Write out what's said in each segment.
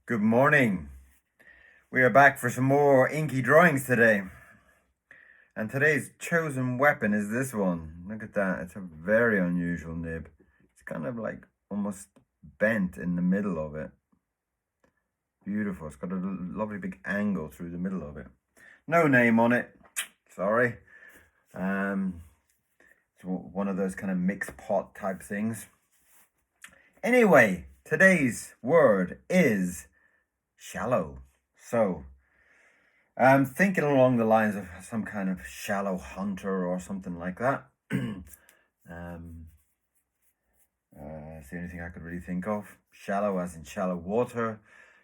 Good morning. We are back for some more inky drawings today. And today's chosen weapon is this one. Look at that. It's a very unusual nib. It's kind of like almost bent in the middle of it. Beautiful. It's got a lovely big angle through the middle of it. No name on it. Sorry. It's one of those kind of mixed pot type things. Anyway, today's word is shallow. So, I'm thinking along the lines of some kind of shallow hunter or something like that. It's the only thing I could really think of. Shallow as in shallow water,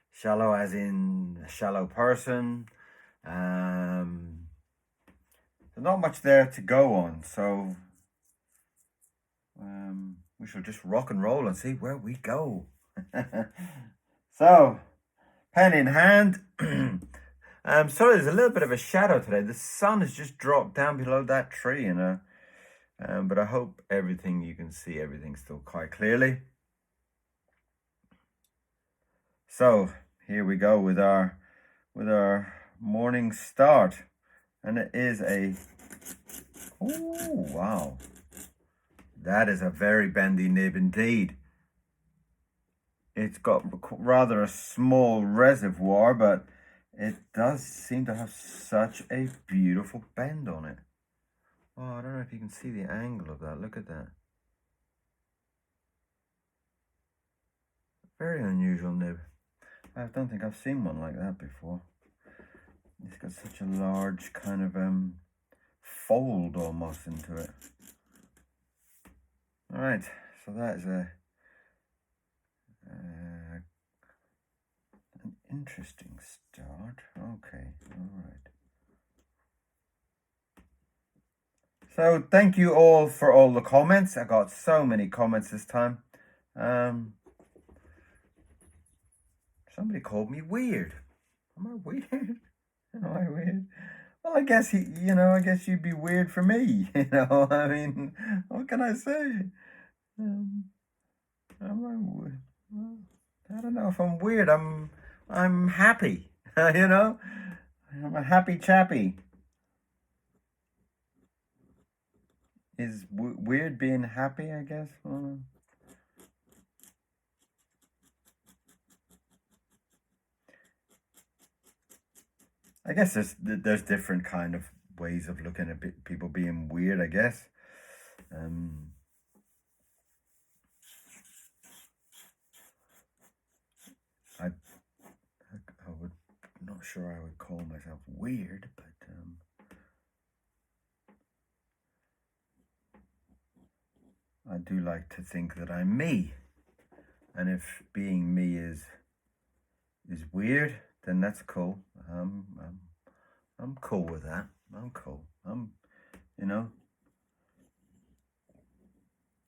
shallow as in a shallow person. There's not much there to go on, so we shall just rock and roll and see where we go. So, pen in hand. Sorry, there's a little bit of a shadow today. The sun has just dropped down below that tree, but I hope you can see everything still quite clearly. So here we go with our morning start, and it is oh wow, that is a very bendy nib indeed. It's got rather a small reservoir, but it does seem to have such a beautiful bend on it. Oh, I don't know if you can see the angle of that. Look at that. Very unusual nib. I don't think I've seen one like that before. It's got such a large kind of fold almost into it. All right, so that is an interesting start. Okay, all right. So thank you all for all the comments. I got so many comments this time. Somebody called me weird. Am I weird? Am I weird? Well, I guess I guess you'd be weird for me. I mean, what can I say? Am I weird? Well, I don't know if I'm weird. I'm happy. I'm a happy chappy. Is weird being happy? I guess. I guess there's different kind of ways of looking at people being weird, I guess. I would not sure I would call myself weird, but I do like to think that I'm me. And if being me is weird, then that's cool. I'm cool with that. I'm cool.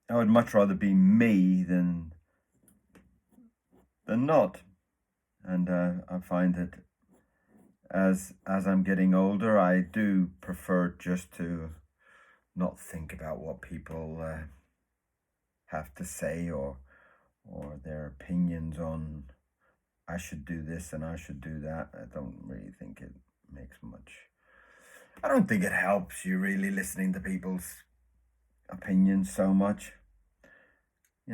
I would much rather be me than not. And I find that as I'm getting older, I do prefer just to not think about what people have to say or their opinions on I should do this and I should do that. I don't really think it makes much. I don't think it helps you really listening to people's opinions so much.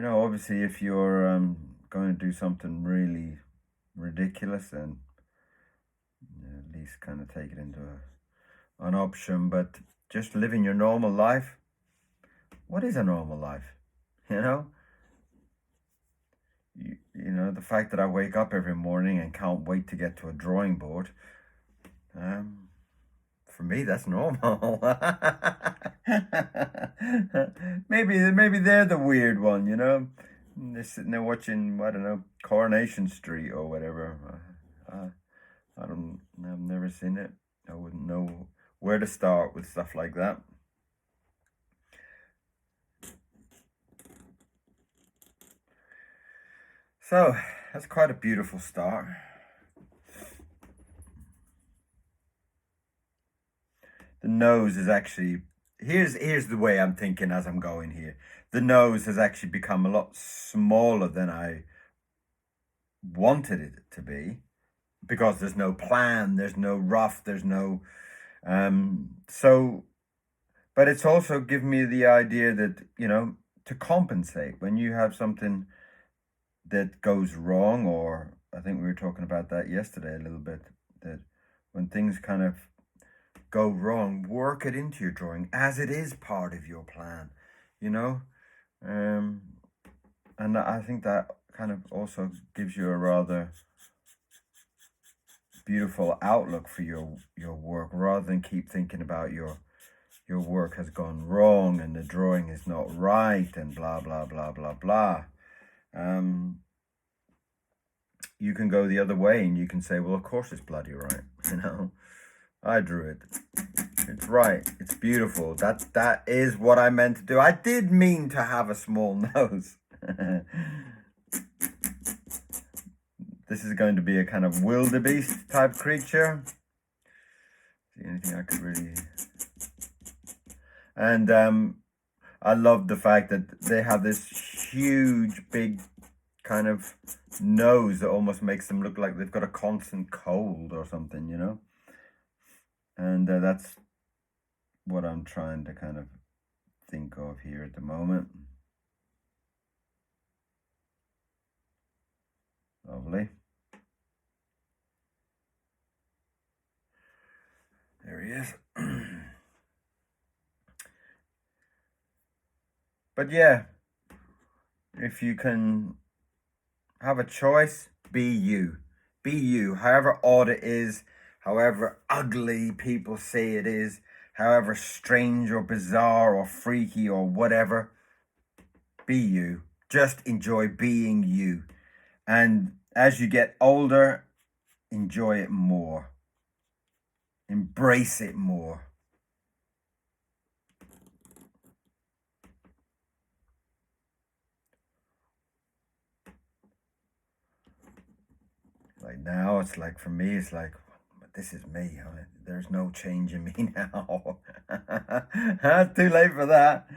Obviously, if you're going to do something really ridiculous, then at least kind of take it into an option. But just living your normal life. What is a normal life? The fact that I wake up every morning and can't wait to get to a drawing board. For me, that's normal. maybe they're the weird one, They're sitting there watching, I don't know, Coronation Street or whatever. I've never seen it. I wouldn't know where to start with stuff like that. So that's quite a beautiful start. The nose is actually, here's the way I'm thinking as I'm going here. The nose has actually become a lot smaller than I wanted it to be, because there's no plan, there's no rough, there's no so. But it's also given me the idea that, to compensate when you have something that goes wrong, or I think we were talking about that yesterday a little bit, that when things kind of go wrong, work it into your drawing as it is part of your plan, you know? Um, and I think that kind of also gives you a rather beautiful outlook for your work, rather than keep thinking about your work has gone wrong and the drawing is not right and blah blah blah blah blah. You can go the other way and you can say, well, of course it's bloody right. I drew it. It's right. It's beautiful. That is what I meant to do. I did mean to have a small nose. This is going to be a kind of wildebeest type creature. See anything I could really... And I love the fact that they have this huge, big kind of nose that almost makes them look like they've got a constant cold or something, And that's what I'm trying to kind of think of here at the moment. Lovely. There he is. But yeah, if you can have a choice, be you. Be you, however odd it is, however ugly people say it is, however strange or bizarre or freaky or whatever. Be you. Just enjoy being you. And as you get older, enjoy it more. Embrace it more. Like now, it's like, for me, it's like, this is me. There's no change in me now. Too late for that.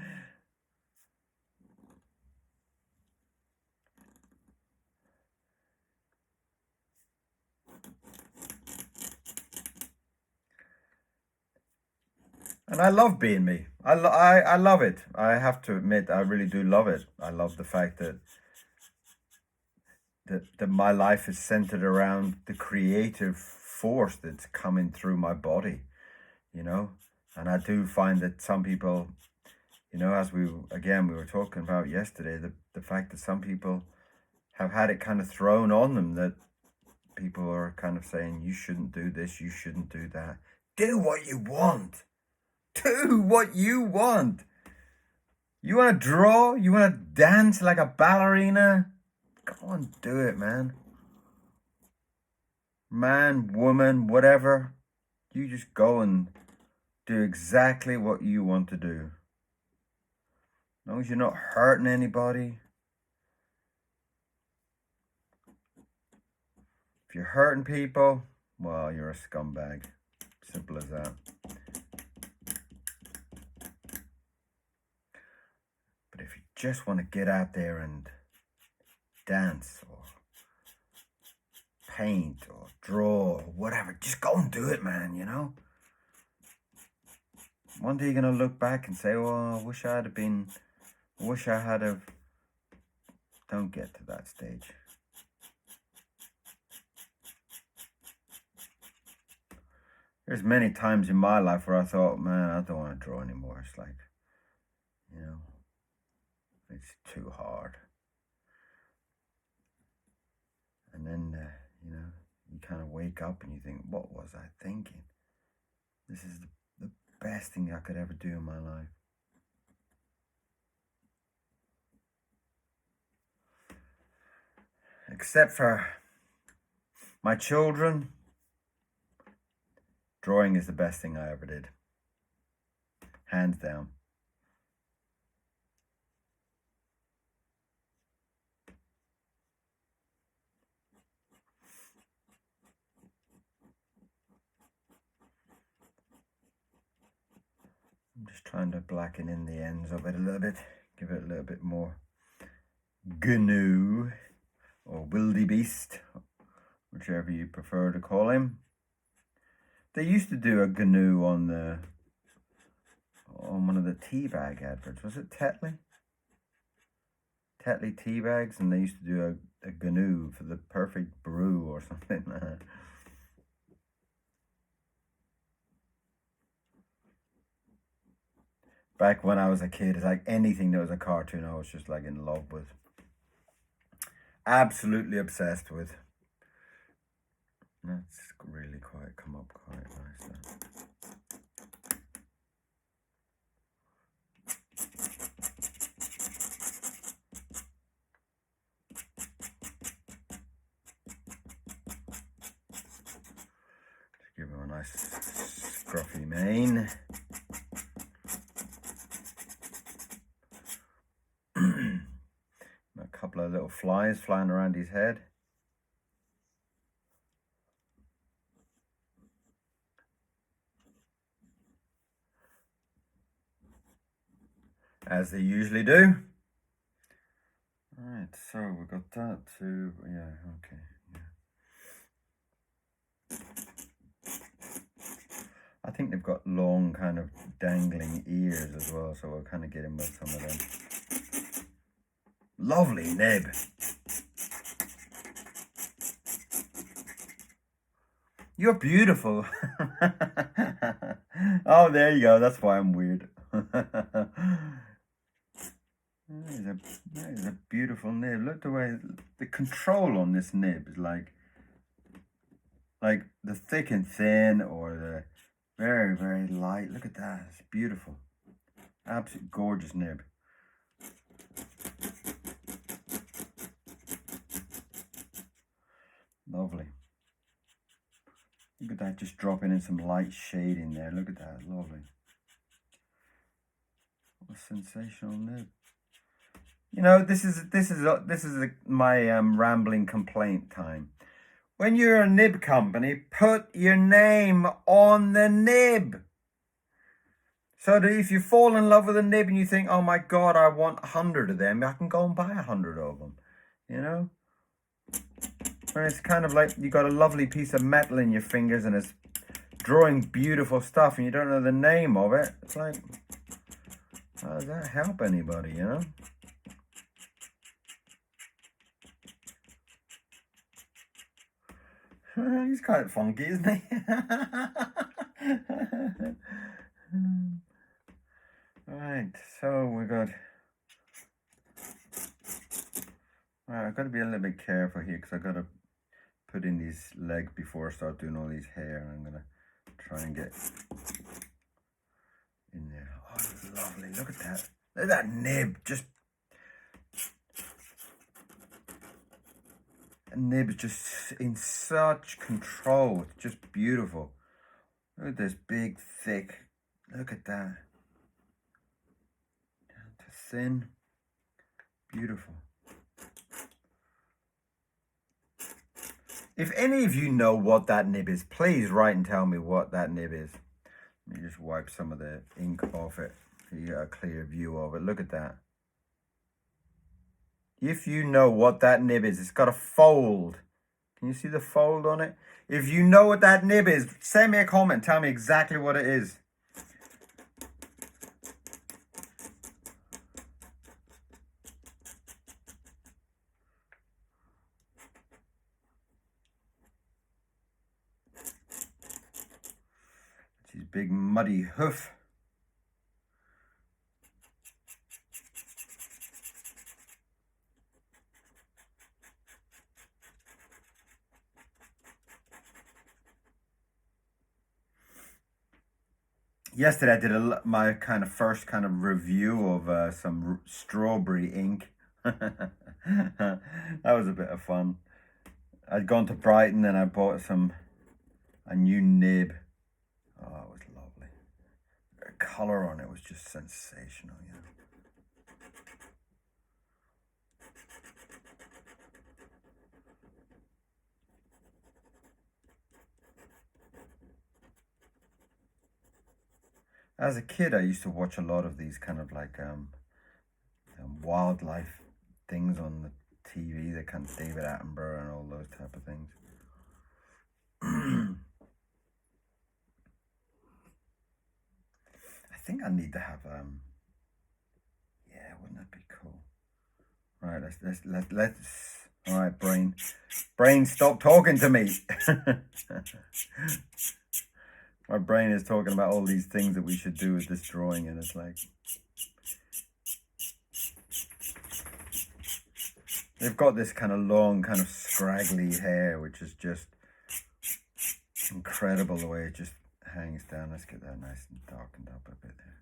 And I love being me. I love it. I have to admit, I really do love it. I love the fact that my life is centered around the creative force that's coming through my body, And I do find that some people, as we were talking about yesterday, the fact that some people have had it kind of thrown on them, that people are kind of saying, you shouldn't do this, you shouldn't do that. Do what you want. Do what you want. You want to draw? You want to dance like a ballerina? Go and do it, man. Man, woman, whatever. You just go and do exactly what you want to do. As long as you're not hurting anybody. If you're hurting people, well, you're a scumbag. Simple as that. But if you just want to get out there and dance or paint or draw or whatever, just go and do it, man, One day you're going to look back and say, oh, I wish I had have. Don't get to that stage. There's many times in my life where I thought, man, I don't want to draw anymore. It's like, it's too hard. And then, you kind of wake up and you think, what was I thinking? This is the best thing I could ever do in my life. Except for my children, drawing is the best thing I ever did. Hands down. I'm just trying to blacken in the ends of it a little bit, give it a little bit more GNU. or wildebeest, whichever you prefer to call him. They used to do a GNU on one of the tea bag adverts. Was it Tetley? Tetley tea bags, and they used to do a GNU for the perfect brew or something. Back when I was a kid, it's like anything that was a cartoon I was just like in love with. Absolutely obsessed with. That's really quite come up quite nice there. Just give him a nice scruffy mane. A couple of little flies flying around his head. As they usually do. Alright, so we've got that too. Yeah, okay. Yeah. I think they've got long kind of dangling ears as well, so we'll kind of get in with some of them. Lovely nib. You're beautiful. Oh, there you go. That's why I'm weird. That is a beautiful nib. Look the way the control on this nib is like the thick and thin or the very, very light. Look at that. It's beautiful. Absolute gorgeous nib. Lovely. Look at that, just dropping in some light shade in there. Look at that, lovely. What a sensational nib. You know, this is my rambling complaint time. When you're a nib company, put your name on the nib. So that if you fall in love with a nib and you think, oh my God, I want 100 of them, I can go and buy 100 of them, you know? And it's kind of like you got a lovely piece of metal in your fingers and it's drawing beautiful stuff and you don't know the name of it. It's like, how does that help anybody, you know? He's quite funky, isn't he? Right, so we got... Right, I've got to be a little bit careful here because I've got to put in these legs before I start doing all these hair. I'm going to try and get in there. Oh, it's lovely. Look at that. Look at that nib. Just... The nib is just in such control. It's just beautiful. Look at this big, thick. Look at that. Down to thin. Beautiful. If any of you know what that nib is, please write and tell me what that nib is. Let me just wipe some of the ink off it so you got a clear view of it. Look at that. If you know what that nib is, it's got a fold. Can you see the fold on it? If you know what that nib is, send me a comment. Tell me exactly what it is. It's his big muddy hoof. Yesterday I did my kind of first kind of review of some strawberry ink. That was a bit of fun. I'd gone to Brighton and I bought a new nib. Oh, it was lovely. The colour on it was just sensational, you know. As a kid, I used to watch a lot of these kind of like wildlife things on the TV, the kind of David Attenborough and all those type of things. I think I need to have yeah, wouldn't that be cool? All right, let's all right, brain, stop talking to me. My brain is talking about all these things that we should do with this drawing, and it's like they've got this kind of long, kind of scraggly hair, which is just incredible the way it just hangs down. Let's get that nice and darkened up a bit there.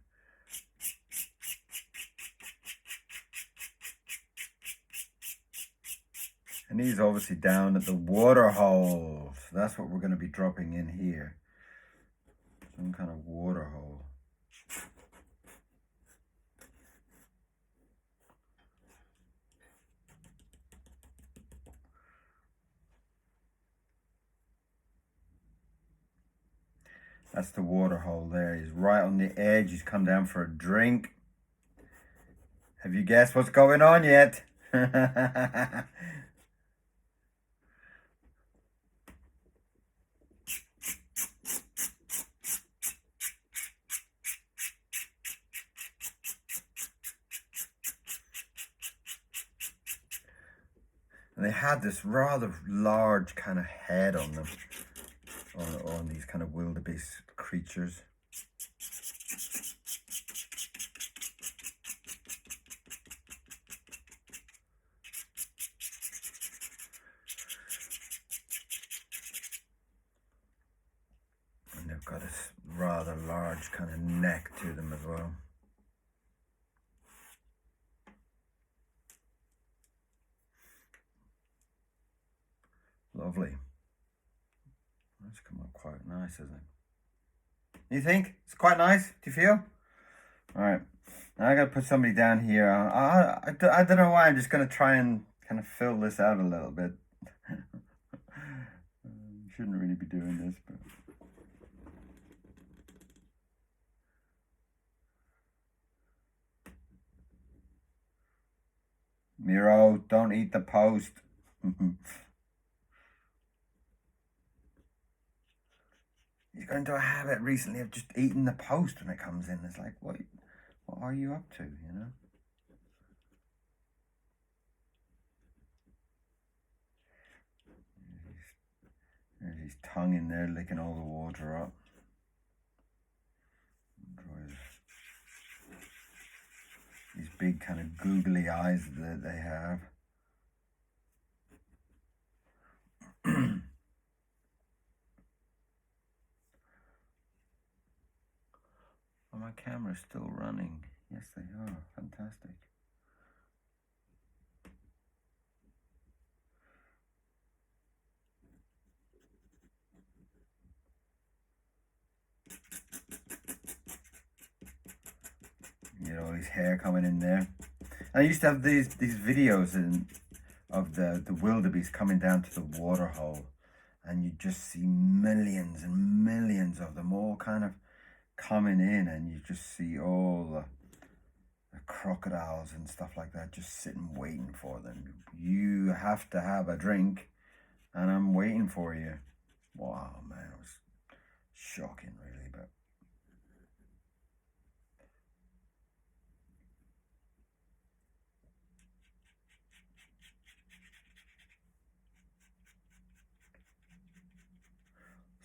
And he's obviously down at the water hole. So that's what we're going to be dropping in here. Some kind of water hole. That's the water hole there. He's right on the edge. He's come down for a drink. Have you guessed what's going on yet? And they had this rather large kind of head on them, on these kind of wildebeest creatures. And they've got this rather large kind of neck to them as well. Lovely. That's come up quite nice, isn't it? You think? It's quite nice? Do you feel? Alright. Now I gotta put somebody down here. I don't know why. I'm just gonna try and kind of fill this out a little bit. Shouldn't really be doing this, but... Miro, don't eat the post. He's got into a habit recently of just eating the post when it comes in. It's like, what are you up to, you know? There's his tongue in there licking all the water up. These big kind of googly eyes that they have. Oh, my camera's still running. Yes, they are. Fantastic. You know, his hair coming in there. And I used to have these videos of the wildebeest coming down to the water hole, and you just see millions and millions of them all kind of coming in, and you just see all the crocodiles and stuff like that just sitting waiting for them. You have to have a drink, and I'm waiting for you. Wow, man, it was shocking, really, but.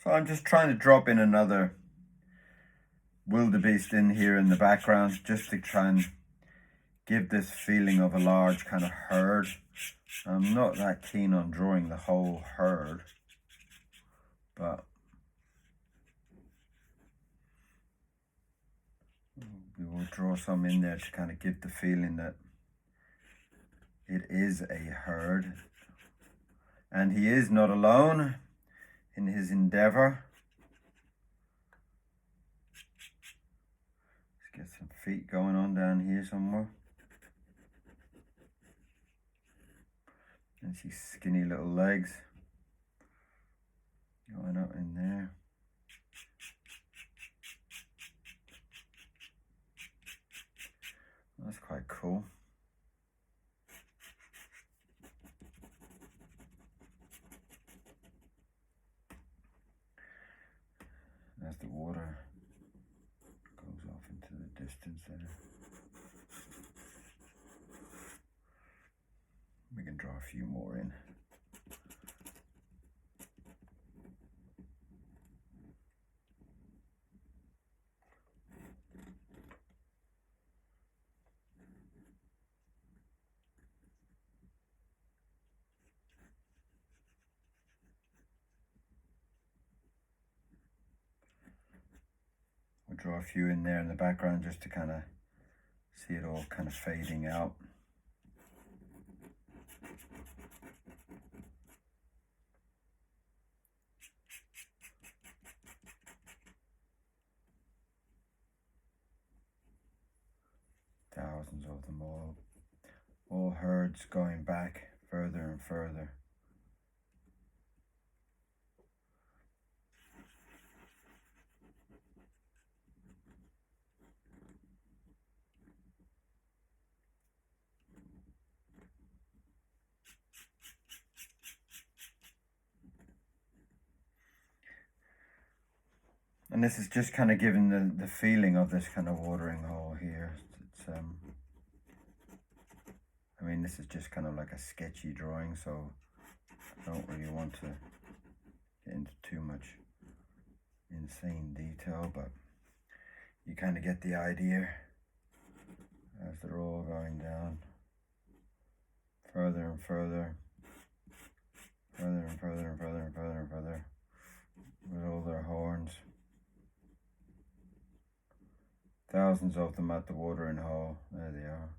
So I'm just trying to drop in another wildebeest in here in the background, just to try and give this feeling of a large kind of herd. I'm not that keen on drawing the whole herd, but we will draw some in there to kind of give the feeling that it is a herd, and he is not alone in his endeavor. Let's get some feet going on down here somewhere. And these skinny little legs going up in there. That's quite cool. the water goes off into the distance there. We can draw a few more in. We'll draw a few in there in the background just to kind of see it all kind of fading out. Thousands of them, all herds going back further and further. And this is just kind of giving the feeling of this kind of watering hole here. It's I mean, this is just kind of like a sketchy drawing, so I don't really want to get into too much insane detail, but you kind of get the idea as they're all going down further and further, further and further and further and further and further with all their horns. Thousands of them at the watering hole. There they are.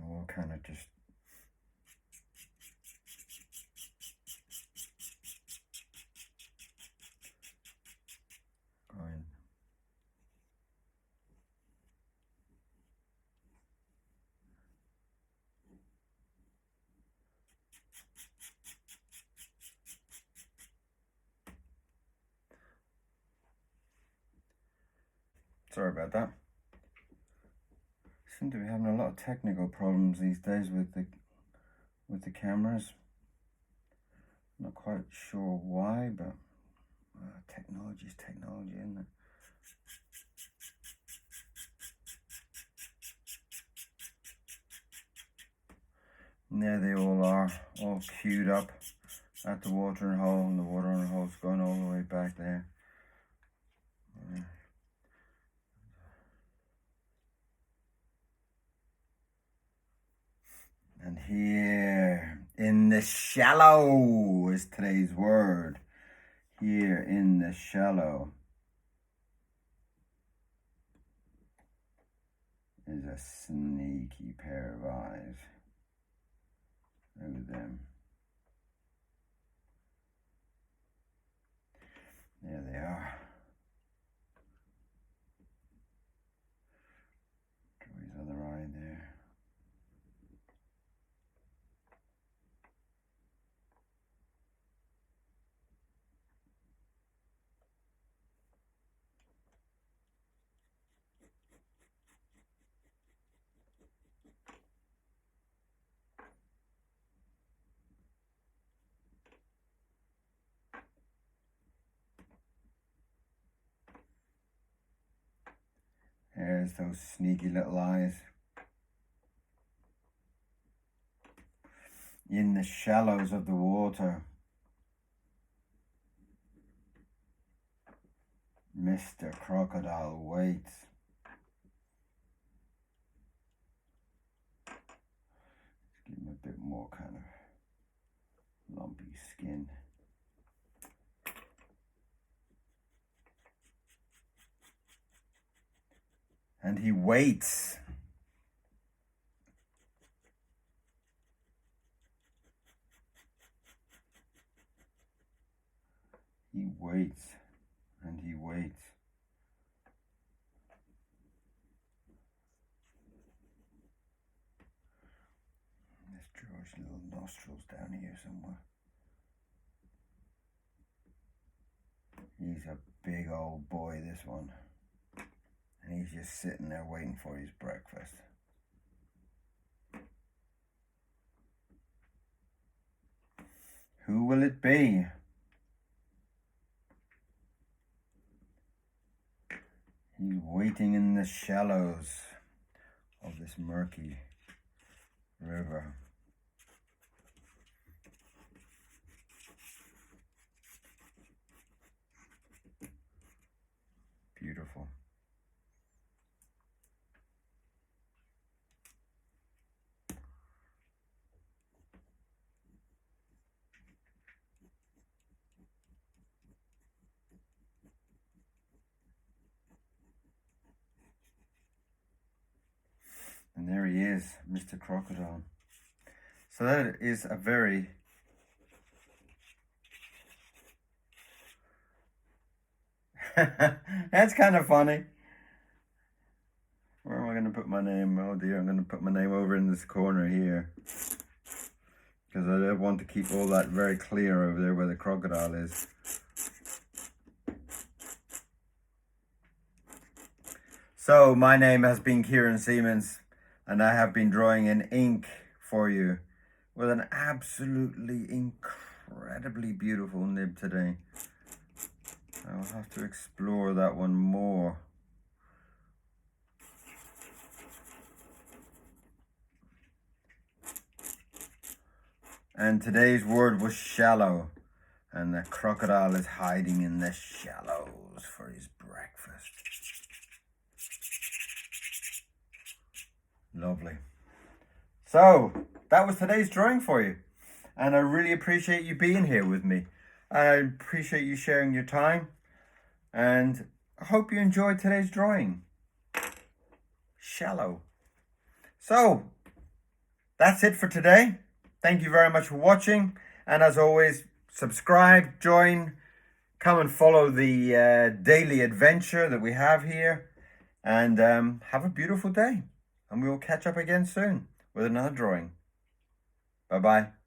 All kind of just going. Sorry about that. Seem to be having a lot of technical problems these days with the cameras. Not quite sure why, but technology is technology, isn't it? And there they all are, all queued up at the watering hole, and the watering hole's going all the way back there. And here in the shallow is today's word. Here in the shallow is a sneaky pair of eyes. Look at them. There they are. Draw his other eye there. There's those sneaky little eyes. In the shallows of the water, Mr. Crocodile waits. Let's give him a bit more kind of lumpy skin. And he waits. He waits and he waits. Let's draw his little nostrils down here somewhere. He's a big old boy, this one. And he's just sitting there waiting for his breakfast. Who will it be? He's waiting in the shallows of this murky river. Beautiful. And there he is, Mr. Crocodile. So that is a very that's kind of funny. Where am I going to put my name? Oh dear, I'm going to put my name over in this corner here. Because I don't want to keep all that very clear over there where the crocodile is. So, my name has been Kieron Siemens, and I have been drawing in ink for you with an absolutely incredibly beautiful nib today. I'll have to explore that one more. And today's word was shallow, and the crocodile is hiding in the shallows for his breakfast. Lovely. So, that was today's drawing for you. And I really appreciate you being here with me. I appreciate you sharing your time. And I hope you enjoyed today's drawing. Shallow. So, that's it for today. Thank you very much for watching. And as always, subscribe, join, come and follow the daily adventure that we have here. And have a beautiful day. And we will catch up again soon with another drawing. Bye-bye.